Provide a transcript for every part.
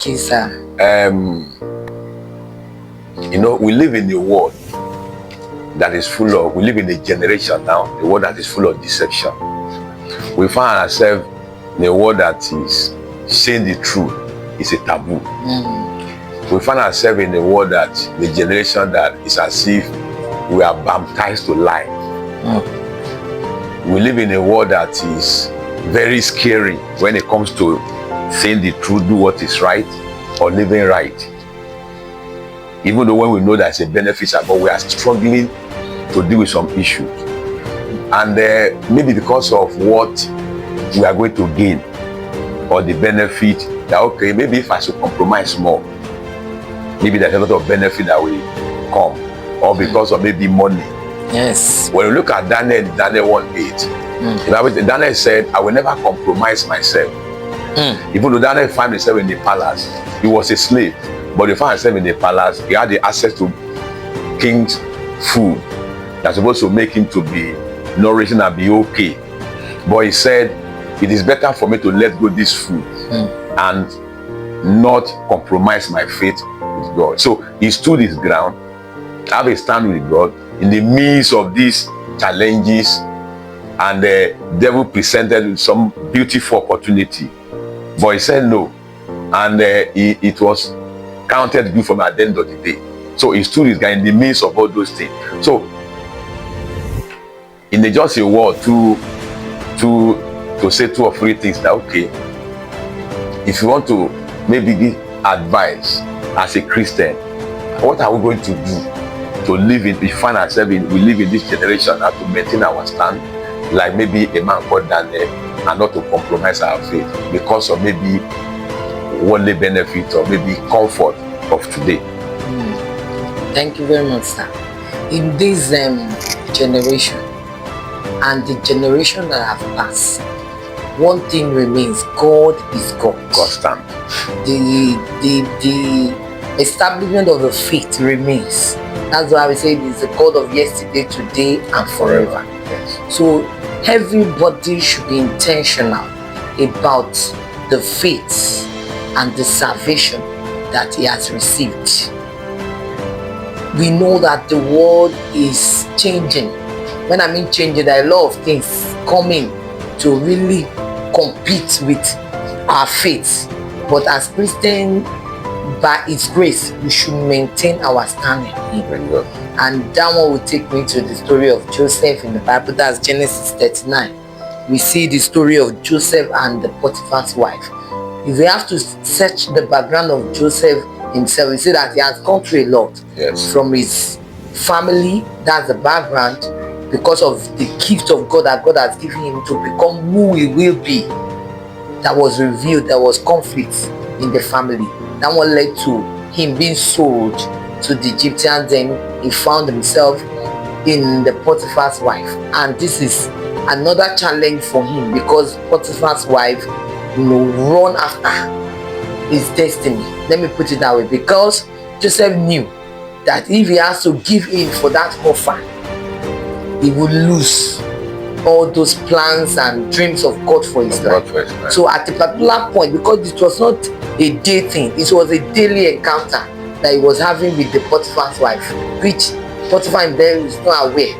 Okay, sir. We live in a world that is we live in a generation now, a world that is full of deception. We find ourselves in a world that is saying the truth is a taboo. We find ourselves in a world that the generation that is as if we are baptized to lie. We live in a world that is very scary when it comes to saying the truth, do what is right, or living right. Even though when we know there's a benefit, but we are struggling to deal with some issues. And maybe because of what we are going to gain or the benefit, that okay, maybe if I should compromise more, maybe there's a lot of benefit that will come, or because of maybe money. Yes. When you look at Daniel 1:8, Daniel said, I will never compromise myself. Even though Daniel found himself in the palace, he was a slave, but he found himself in the palace. He had the access to king's food that's supposed to make him to be nourishing and be okay. But he said, it is better for me to let go this food and not compromise my faith with God. So he stood his ground, have a stand with God in the midst of these challenges, and the devil presented with some beautiful opportunity. But he said no, and it was counted good for him at the end of the day. So he stood his ground in the midst of all those things. So in just a word to say 2 or 3 things, that okay, if you want to maybe give advice as a Christian, what are we going to do to live in, we find ourselves in, we live in this generation, how to maintain our stand, like maybe a man called Daniel, and not to compromise our faith because of maybe worldly benefit or maybe comfort of today. Thank you very much, sir. In this generation and the generation that have passed, one thing remains: God is God. Constant. The establishment of the faith remains. That's why we say it is the God of yesterday, today, and forever. Yes. So everybody should be intentional about the faith and the salvation that he has received. We know that the world is changing. When I mean changing, there are a lot of things coming to really compete with our faith. But as Christians, by His grace, we should maintain our standing. And that one will take me to the story of Joseph in the Bible. That's Genesis 39. We see the story of Joseph and the Potiphar's wife. If we have to search the background of Joseph himself, we see that he has gone through a lot. Yes. From his family, that's the background, because of the gift of God that God has given him to become who he will be. That was revealed. There was conflict in the family. That one led to him being sold to the Egyptians. Then he found himself in the Potiphar's wife, and this is another challenge for him, because Potiphar's wife, run after his destiny. Let me put it that way, because Joseph knew that if he has to give in for that offer, he would lose all those plans and dreams of God for his life. So at a particular point, because it was not a day thing, it was a daily encounter that he was having with the Potiphar's wife, which Potiphar himself is not aware.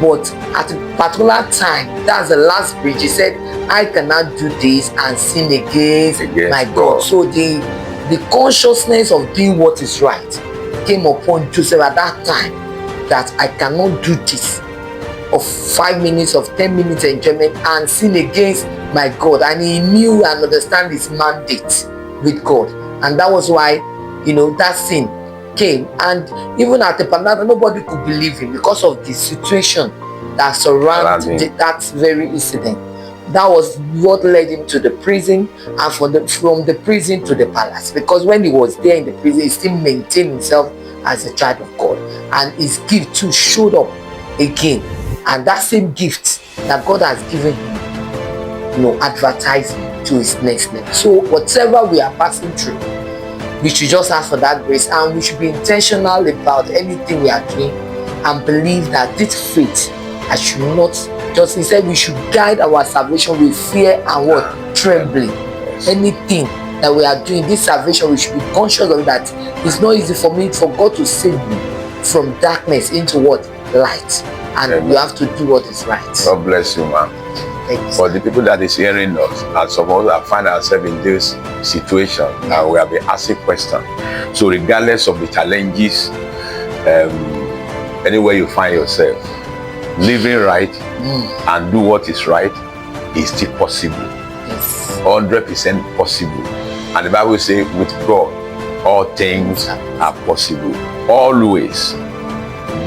But at a particular time, that's the last bridge, he said, I cannot do this and sin against my God. So the consciousness of doing what is right came upon Joseph at that time, that I cannot do this of 5 minutes, of 10 minutes enjoyment and sin against my God. And he knew and understand his mandate with God. And that was why, that sin came. And even at the time, nobody could believe him because of the situation that surrounded that very incident. That was what led him to the prison, and from the prison to the palace. Because when he was there in the prison, he still maintained himself as a child of God. And his gift too showed up again. And that same gift that God has given him, advertised to his next level. So whatever we are passing through, we should just ask for that grace, and we should be intentional about anything we are doing, and believe that this faith, I should not just, he said we should guide our salvation with fear and what? Trembling. Anything that we are doing, this salvation, we should be conscious of that. It's not easy for God to save me from darkness into what? Light. And Amen. you have to do what is right. God bless you, man. Thanks. For the people that is hearing us, and some of us find ourselves in this situation, and we have been asking questions. So regardless of the challenges, anywhere you find yourself, living right and do what is right is still possible. Yes. 100% possible. And the Bible says, with God, all things are possible. Always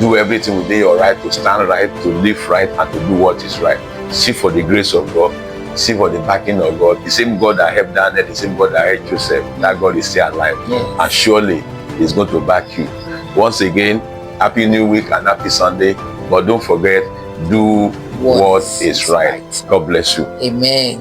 do everything within your right to stand right, to live right, and to do what is right. Seek for the grace of God. Seek for the backing of God. The same God that helped Daniel, the same God that helped Joseph, that God is still alive. Yes. And surely He's going to back you. Once again, Happy New Week and Happy Sunday. But don't forget, do what is right. God bless you. Amen.